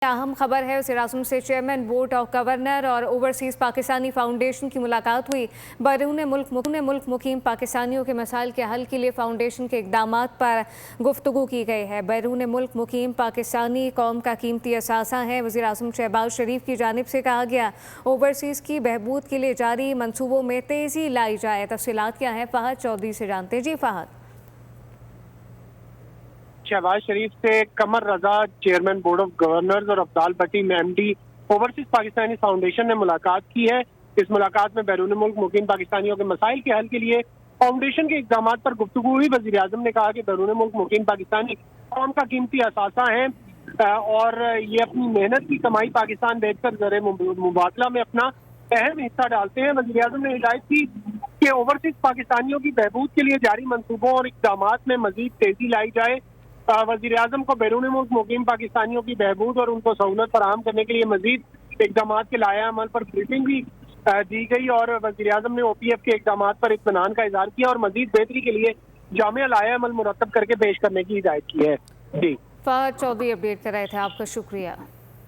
अहम खबर है वज़ीर आज़म से चेयरमैन बोर्ड ऑफ गवर्नर और ओवरसीज़ पाकिस्तानी फाउंडेशन की मुलाकात हुई। बैरून मुल्क मुकीम पाकिस्तानियों के मसाइल के हल के लिए फाउंडेशन के इक़दामात पर गुफ्तगू की गई है। बैरून मुल्क मुकीम पाकिस्तानी कौम का कीमती असासा है। वज़ीर आज़म शहबाज शरीफ की जानिब से कहा गया, ओवरसीज़ की बहबूद के लिए जारी मनसूबों में तेज़ी लाई जाए। तफसीलात क्या है, फ़हद चौधरी से जानते हैं। जी फ़हद। शहबाज शरीफ से कमर रजा चेयरमैन बोर्ड ऑफ गवर्नर्स और अब्दाल भट्टी एमडी ओवरसीज पाकिस्तानी फाउंडेशन ने मुलाकात की है। इस मुलाकात में बैरून मुल्क मुकीम पाकिस्तानियों के मसाइल के हल के लिए फाउंडेशन के इक़दाम पर गुफ्तगू हुई। वज़ीर आज़म ने कहा कि बैरून मुल्क मुकीम पाकिस्तानी कौम का कीमती असासा है और ये अपनी मेहनत की कमाई पाकिस्तान भेजकर ज़र मुबादला में अपना अहम हिस्सा डालते हैं। वज़ीर आज़म ने हिदायत की कि ओवरसीज पाकिस्तानियों की बहबूद के लिए जारी मनसूबों और इक़दाम में मजीद तेजी लाई जाए। वज़ीर आज़म को बैरून मुल्क मुकीम पाकिस्तानियों की बहबूद और उनको सहूलत फराहम करने के लिए मजीद इक़दाम के लाया अमल पर ब्रीफिंग भी दी गई और वज़ीर आज़म ने OPF के इक़दाम पर इत्मीनान का इज़हार किया और मजीद बेहतरी के लिए जामिया लाया अमल मुरतब करके पेश करने की हिदायत की है। जी फ़हद चौधरी अपडेट कर रहे थे, आपका शुक्रिया।